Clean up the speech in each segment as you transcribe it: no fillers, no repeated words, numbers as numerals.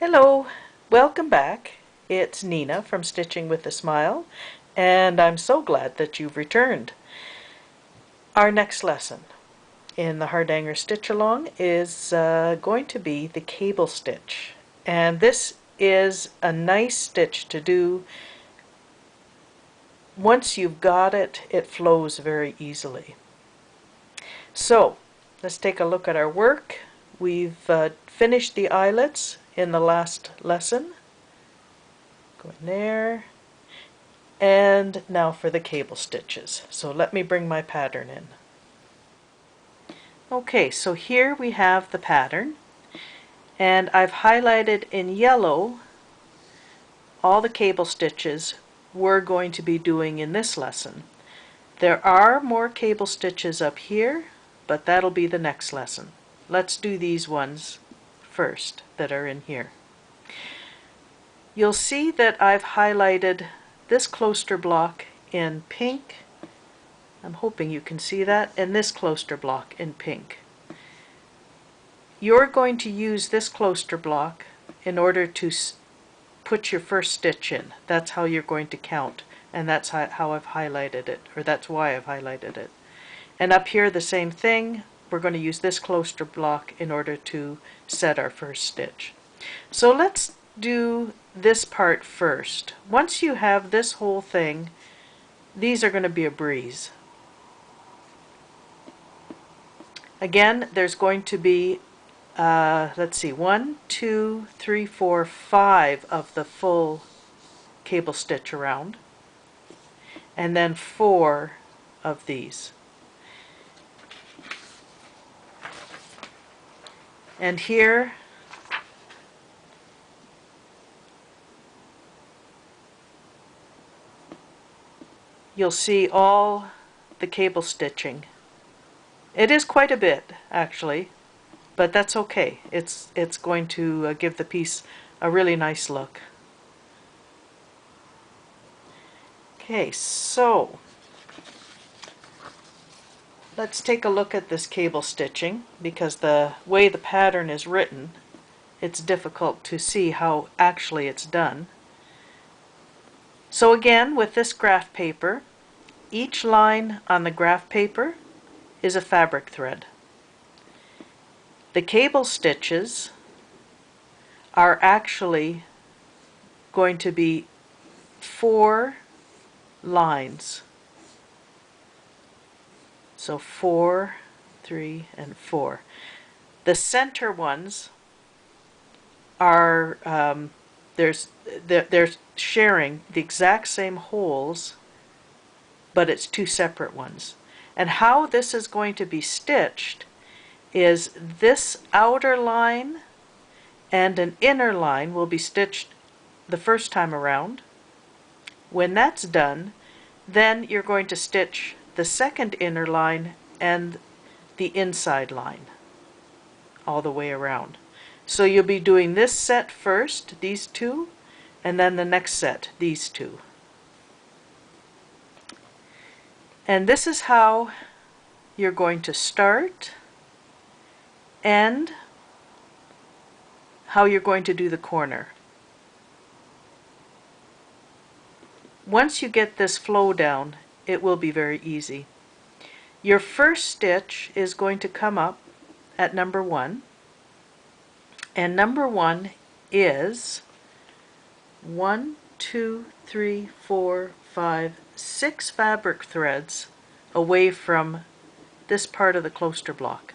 Hello, welcome back. It's Nina from Stitching with a Smile, and I'm so glad that you've returned. Our next lesson in the Hardanger Stitch-Along is going to be the cable stitch. And this is a nice stitch to do. Once you've got it, it flows very easily. So, let's take a look at our work. We've finished the eyelets in the last lesson. Go in there. And now for the cable stitches. So let me bring my pattern in. Okay, so here we have the pattern, and I've highlighted in yellow all the cable stitches we're going to be doing in this lesson. There are more cable stitches up here, but that'll be the next lesson. Let's do these ones first that are in here. You'll see that I've highlighted this kloster block in pink. I'm hoping you can see that, and this kloster block in pink. You're going to use this kloster block in order to put your first stitch in. That's how you're going to count, and that's how I've highlighted it, or that's why I've highlighted it. And up here the same thing, we're going to use this kloster block in order to set our first stitch. So let's do this part first. Once you have this whole thing, these are going to be a breeze. Again, there's going to be, let's see, 1, 2, 3, 4, 5 of the full cable stitch around, and then 4 of these. And here, you'll see all the cable stitching. It is quite a bit, actually, but that's okay. It's going to give the piece a really nice look. Okay, so let's take a look at this cable stitching, because the way the pattern is written, it's difficult to see how actually it's done. So again, with this graph paper, each line on the graph paper is a fabric thread. The cable stitches are actually going to be 4 lines. So 4, 3, and 4. The center ones are they're sharing the exact same holes, but it's 2 separate ones. And how this is going to be stitched is this outer line and an inner line will be stitched the first time around. When that's done, then you're going to stitch the second inner line and the inside line all the way around. So you'll be doing this set first, these 2, and then the next set, these 2. And this is how you're going to start and how you're going to do the corner. Once you get this flow down, it will be very easy. Your first stitch is going to come up at number 1, and number 1 is 1, 2, 3, 4, 5, 6 fabric threads away from this part of the kloster block.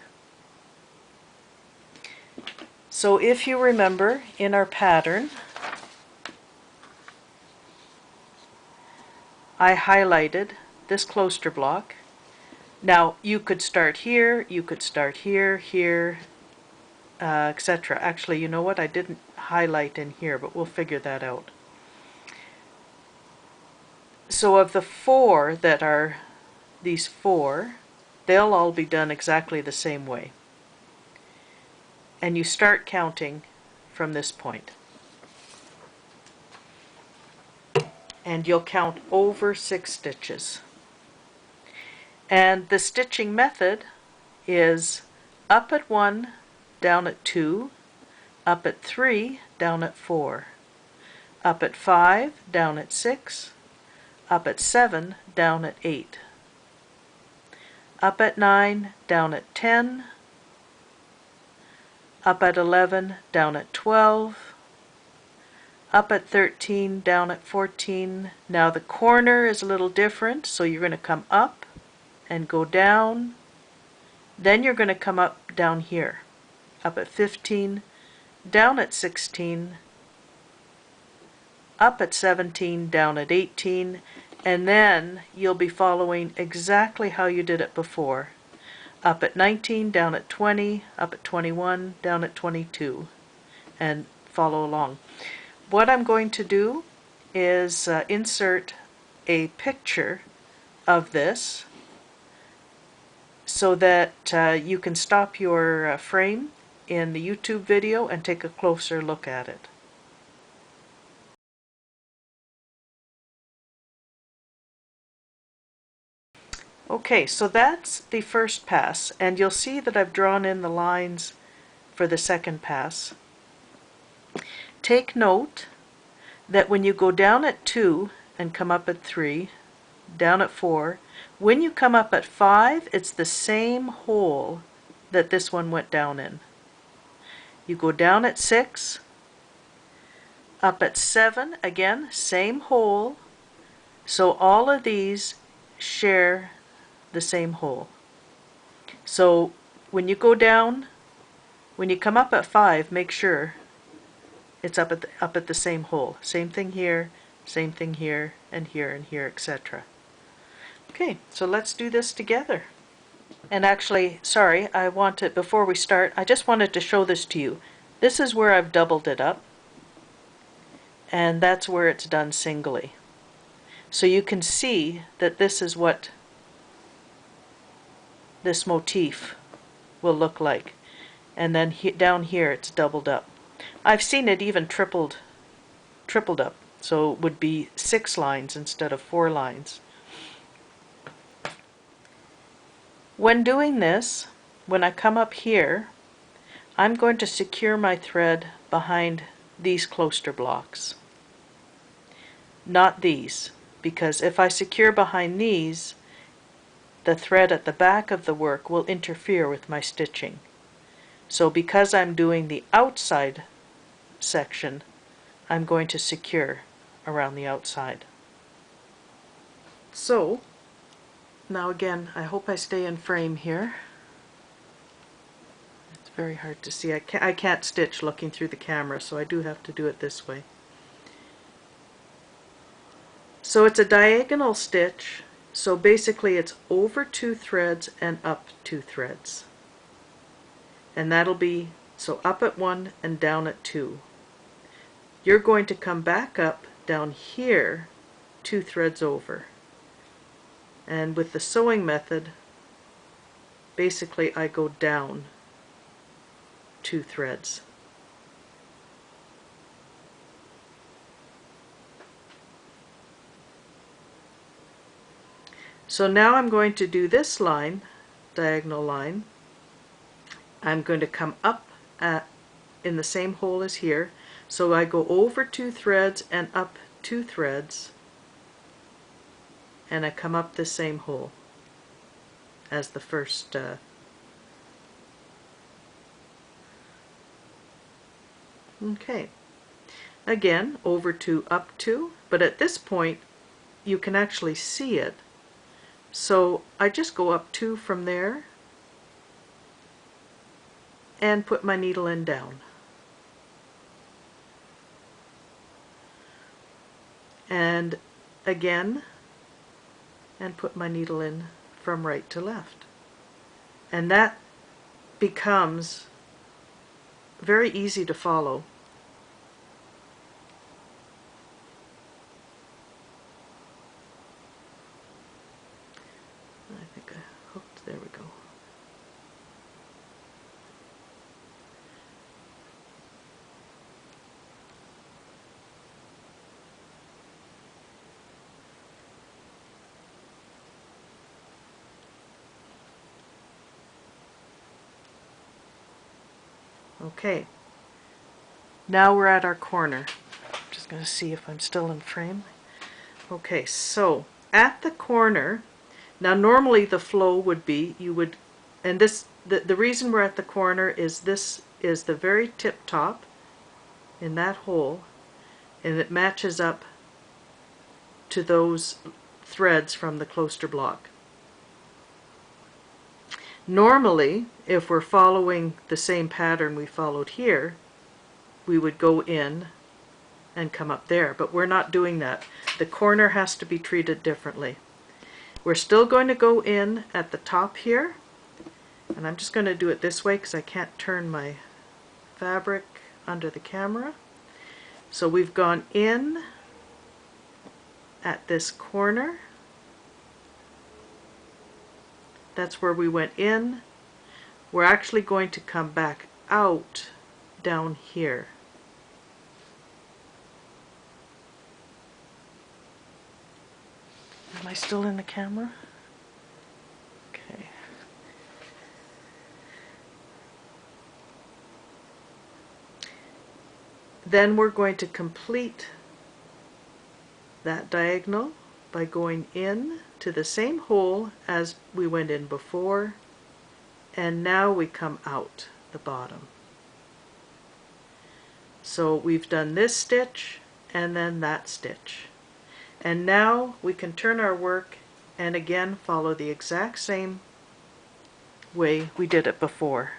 So if you remember in our pattern, I highlighted this kloster block. Now you could start here, you could start here, here, etc. Actually, you know what? I didn't highlight in here, but we'll figure that out. So of the 4 that are these 4, they'll all be done exactly the same way. And you start counting from this point. And you'll count over 6 stitches. And the stitching method is up at 1, down at 2, up at 3, down at 4, up at 5, down at 6, up at 7, down at 8, up at 9, down at 10, up at 11, down at 12, up at 13, down at 14. Now the corner is a little different, so you're going to come up and go down. Then you're going to come up down here, up at 15, down at 16, up at 17, down at 18, and then you'll be following exactly how you did it before. Up at 19, down at 20, up at 21, down at 22, and follow along. What I'm going to do is insert a picture of this so that you can stop your frame in the YouTube video and take a closer look at it. Okay, so that's the first pass, and you'll see that I've drawn in the lines for the second pass. Take note that when you go down at 2 and come up at 3, down at 4, when you come up at 5, it's the same hole that this one went down in. You go down at 6, up at 7, again, same hole, so all of these share the same hole. So when you go down, when you come up at 5, make sure it's up at the same hole. Same thing here, and here, and here, etc. Okay, so let's do this together. And actually, sorry, before we start, I just wanted to show this to you. This is where I've doubled it up, and that's where it's done singly. So you can see that this is what this motif will look like. And then down here it's doubled up. I've seen it even tripled up, so it would be 6 lines instead of 4 lines. When doing this, when I come up here, I'm going to secure my thread behind these kloster blocks. Not these, because if I secure behind these, the thread at the back of the work will interfere with my stitching. So because I'm doing the outside section, I'm going to secure around the outside. So, now again, I hope I stay in frame here. It's very hard to see. I can't stitch looking through the camera, so I do have to do it this way. So it's a diagonal stitch, so basically it's over 2 threads and up 2 threads. And that'll be, so up at 1 and down at 2. You're going to come back up down here 2 threads over. And with the sewing method, basically I go down 2 threads. So now I'm going to do this line, diagonal line. I'm going to come up in the same hole as here. So I go over 2 threads and up 2 threads, and I come up the same hole as the first okay. Again, over 2, up 2, but at this point you can actually see it. So I just go up 2 from there and put my needle in down. And again, and put my needle in from right to left. And that becomes very easy to follow. I think I hooked, there we go. Okay, Now we're at our corner. I'm just going to see if I'm still in frame. Okay, so at the corner, now normally the flow would be, you would, and this, the reason we're at the corner is this is the very tip top in that hole, and it matches up to those threads from the kloster block. Normally, if we're following the same pattern we followed here, we would go in and come up there, but we're not doing that. The corner has to be treated differently. We're still going to go in at the top here, and I'm just going to do it this way because I can't turn my fabric under the camera. So we've gone in at this corner. That's where we went in. We're actually going to come back out down here. Am I still in the camera? Okay. Then we're going to complete that diagonal by going in to the same hole as we went in before, and now we come out the bottom. So we've done this stitch and then that stitch. And now we can turn our work and again follow the exact same way we did it before.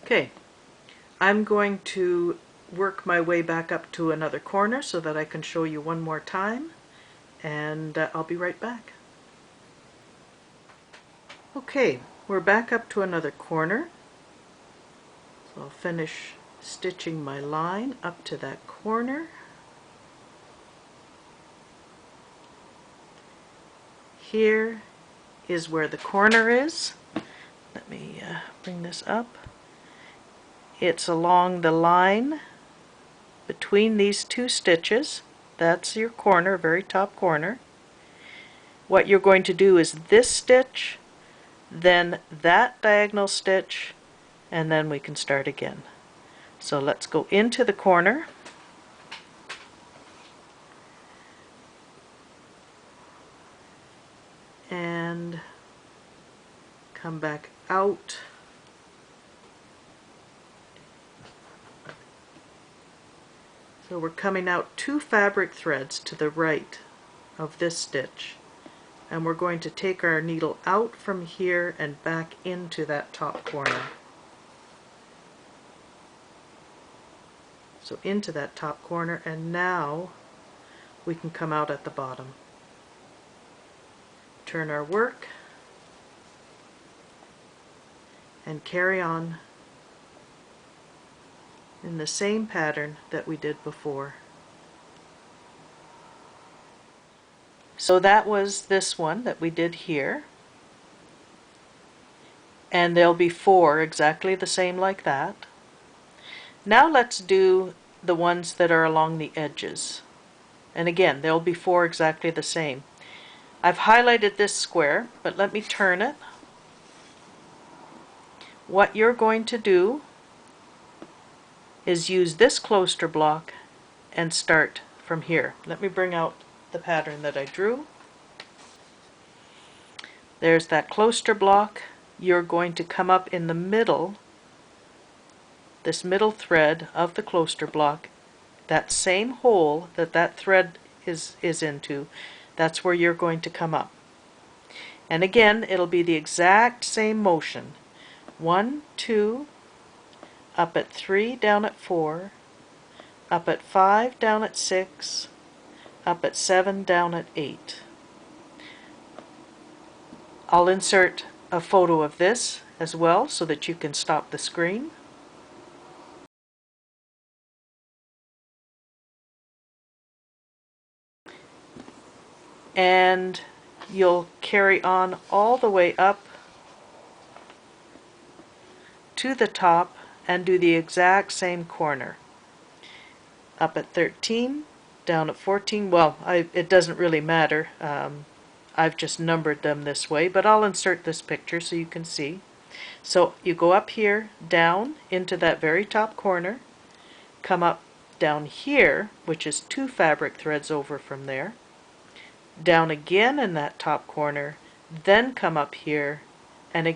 Okay, I'm going to work my way back up to another corner so that I can show you one more time, and I'll be right back. Okay, we're back up to another corner, so I'll finish stitching my line up to that corner. Here is where the corner is. Let me bring this up. It's along the line between these two stitches. That's your corner, very top corner. What you're going to do is this stitch, then that diagonal stitch, and then we can start again. So let's go into the corner. And come back out. So we're coming out 2 fabric threads to the right of this stitch, and we're going to take our needle out from here and back into that top corner. So into that top corner, and now we can come out at the bottom. Turn our work and carry on in the same pattern that we did before. So that was this one that we did here, and there'll be 4 exactly the same like that. Now let's do the ones that are along the edges, and again there'll be 4 exactly the same. I've highlighted this square, but let me turn it. What you're going to do is use this kloster block and start from here. Let me bring out the pattern that I drew. There's that kloster block. You're going to come up in the middle, this middle thread of the kloster block, that same hole that that thread is into, that's where you're going to come up. And again, it'll be the exact same motion. 1, 2, up at 3, down at 4, up at 5, down at 6, up at 7, down at 8. I'll insert a photo of this as well so that you can stop the screen. and you'll carry on all the way up to the top and do the exact same corner. Up at 13, down at 14. Well, it doesn't really matter. I've just numbered them this way, but I'll insert this picture so you can see. So you go up here, down into that very top corner, come up down here, which is 2 fabric threads over from there, down again in that top corner, then come up here, and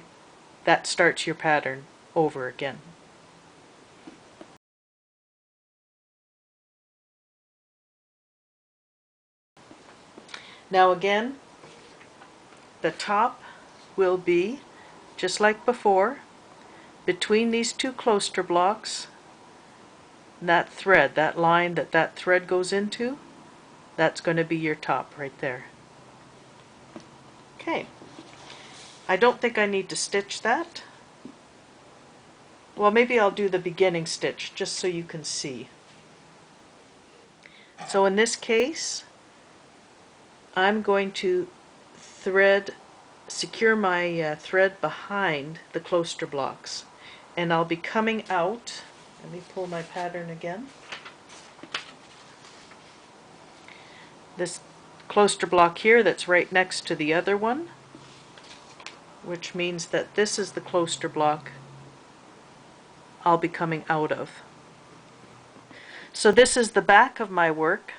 that starts your pattern over again. Now again, the top will be just like before, between these 2 kloster blocks, that thread, that line that thread goes into, that's going to be your top right there. Okay, I don't think I need to stitch that. Well, maybe I'll do the beginning stitch just so you can see. So in this case, I'm going to secure my thread behind the kloster blocks, and I'll be coming out. Let me pull my pattern again. This kloster block here that's right next to the other one, which means that this is the kloster block I'll be coming out of. So this is the back of my work,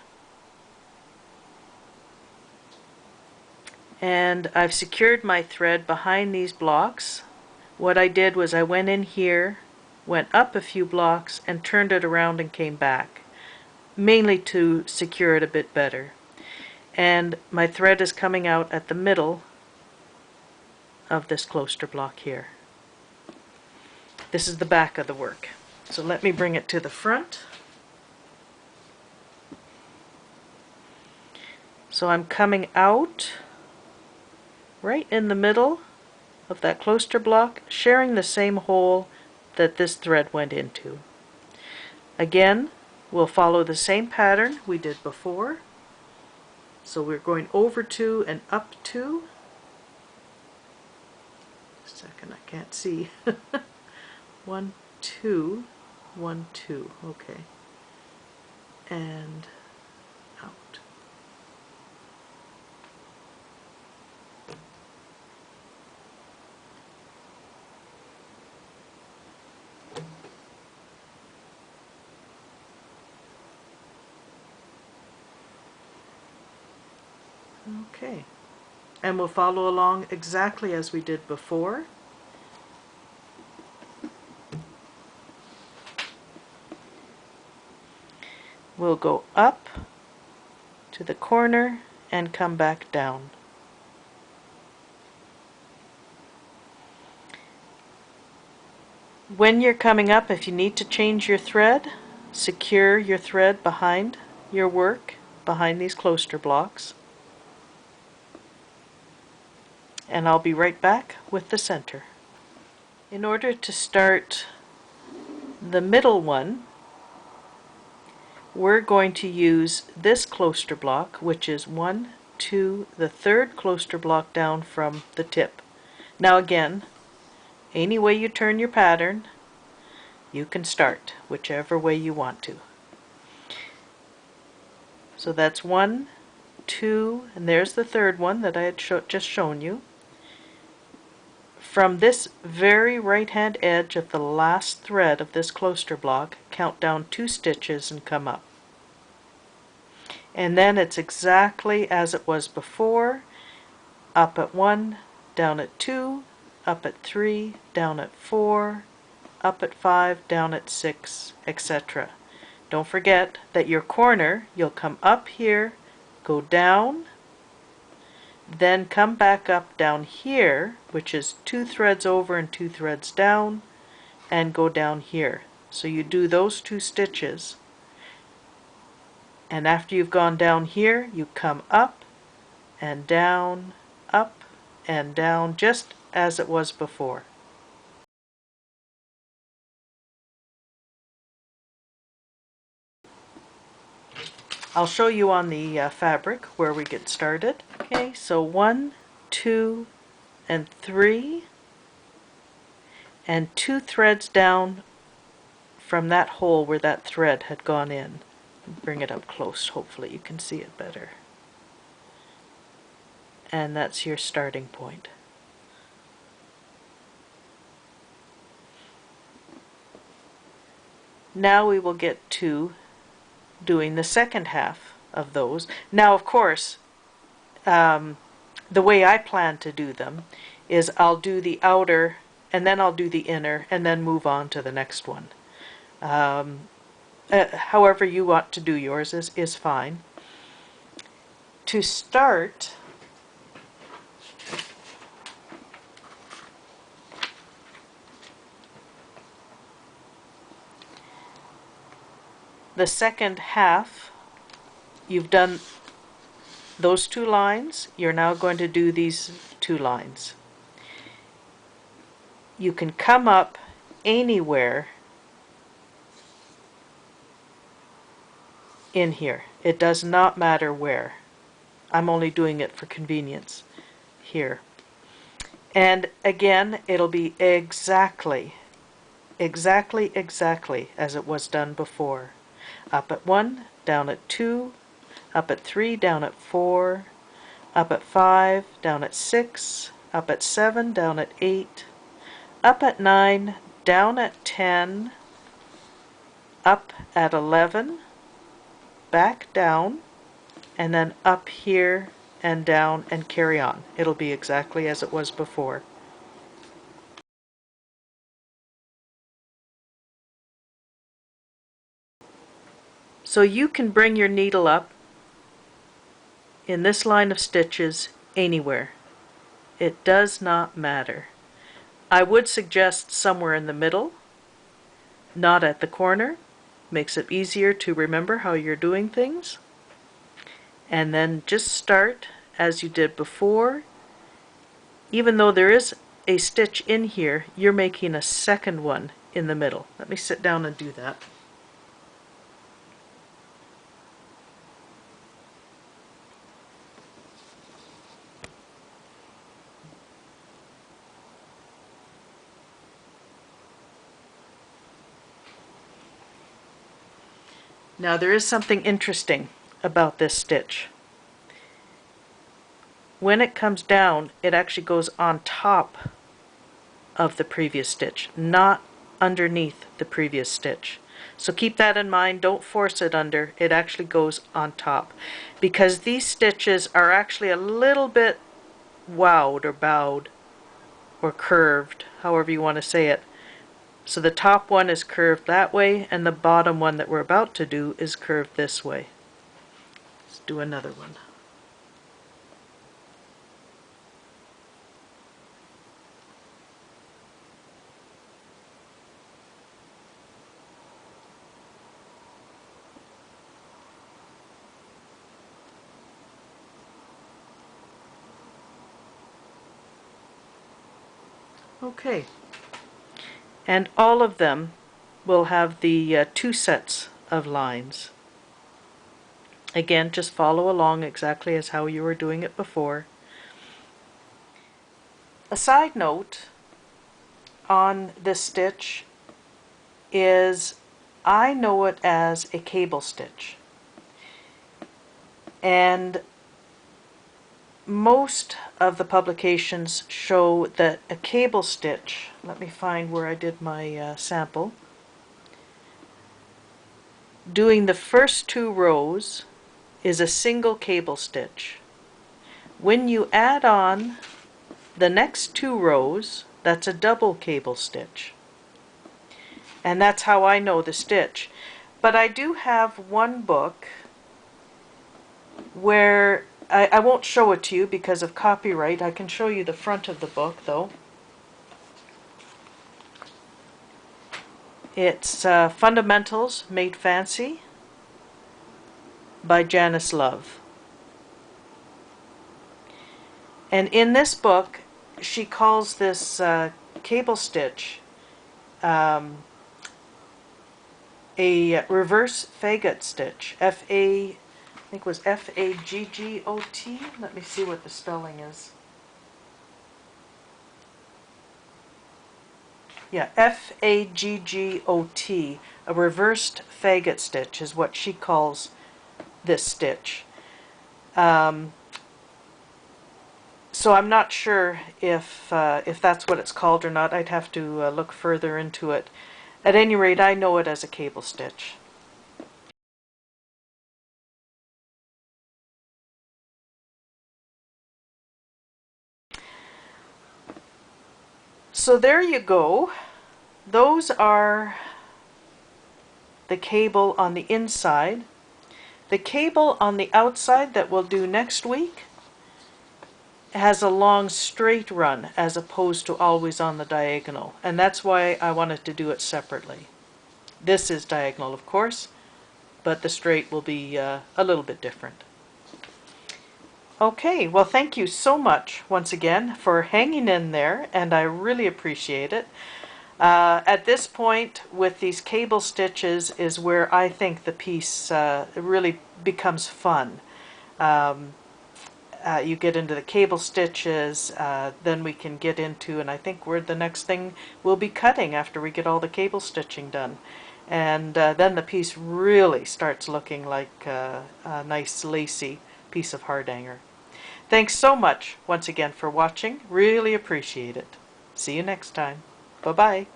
and I've secured my thread behind these blocks. What I did was I went in here, went up a few blocks, and turned it around and came back, mainly to secure it a bit better. And my thread is coming out at the middle of this kloster block here. This is the back of the work. So let me bring it to the front. So I'm coming out right in the middle of that kloster block, sharing the same hole that this thread went into. Again, we'll follow the same pattern we did before. So we're going over 2 and up 2. A second, I can't see. 1, 2, 1, 2. Okay. And out. Okay, and we'll follow along exactly as we did before. We'll go up to the corner and come back down. When you're coming up, if you need to change your thread, secure your thread behind your work, behind these kloster blocks. And I'll be right back with the center. In order to start the middle one, we're going to use this kloster block, which is 1, 2, the 3rd kloster block down from the tip. Now again, any way you turn your pattern, you can start whichever way you want to. So that's 1, 2, and there's the 3rd one that I had just shown you. From this very right hand edge of the last thread of this kloster block, count down 2 stitches and come up. And then it's exactly as it was before, up at 1, down at 2, up at 3, down at 4, up at 5, down at 6, etc. Don't forget that your corner, you'll come up here, go down, then come back up down here, which is 2 threads over and 2 threads down, and go down here. So you do those 2 stitches, and after you've gone down here, you come up and down, up and down, just as it was before. I'll show you on the fabric where we get started. Okay, so 1, 2, and 3, and 2 threads down from that hole where that thread had gone in. Bring it up close, hopefully you can see it better. And that's your starting point. Now we will get to doing the second half of those. Now, of course, the way I plan to do them is I'll do the outer, and then I'll do the inner, and then move on to the next one. However you want to do yours is fine. To start, the second half, you've done those 2 lines, you're now going to do these 2 lines. You can come up anywhere in here. It does not matter where. I'm only doing it for convenience here. And again, it'll be exactly as it was done before. Up at 1, down at 2, up at 3, down at 4, up at 5, down at 6, up at 7, down at 8, up at 9, down at 10, up at 11, back down, and then up here and down and carry on. It'll be exactly as it was before. So you can bring your needle up in this line of stitches anywhere. It does not matter. I would suggest somewhere in the middle, not at the corner. Makes it easier to remember how you're doing things. And then just start as you did before. Even though there is a stitch in here, you're making a second one in the middle. Let me sit down and do that. Now there is something interesting about this stitch. When it comes down, it actually goes on top of the previous stitch, not underneath the previous stitch. So keep that in mind, don't force it under, it actually goes on top. Because these stitches are actually a little bit wowed or bowed or curved, however you want to say it. So the top one is curved that way, and the bottom one that we're about to do is curved this way. Let's do another one. Okay, and all of them will have the 2 sets of lines. Again, just follow along exactly as how you were doing it before. A side note on this stitch is I know it as a cable stitch, and most of the publications show that a cable stitch, let me find where I did my sample, doing the first 2 rows is a single cable stitch. When you add on the next 2 rows, that's a double cable stitch. And that's how I know the stitch. But I do have one book where I won't show it to you because of copyright. I can show you the front of the book though. It's Fundamentals Made Fancy by Janice Love. And in this book, she calls this cable stitch a reverse fagot stitch, F-A-G-O-T, think it was F-A-G-G-O-T. Let me see what the spelling is. Yeah, F-A-G-G-O-T. A reversed faggot stitch is what she calls this stitch. So I'm not sure if that's what it's called or not. I'd have to look further into it. At any rate, I know it as a cable stitch. So there you go. Those are the cable on the inside. The cable on the outside that we'll do next week has a long straight run as opposed to always on the diagonal, and that's why I wanted to do it separately. This is diagonal, of course, but the straight will be a little bit different. Okay, well, thank you so much once again for hanging in there, and I really appreciate it. At this point, with these cable stitches, is where I think the piece really becomes fun. You get into the cable stitches, then we can get into, and I think the next thing we'll be cutting after we get all the cable stitching done. And then the piece really starts looking like a nice lacy piece of hardanger. Thanks so much once again for watching. Really appreciate it. See you next time. Bye-bye.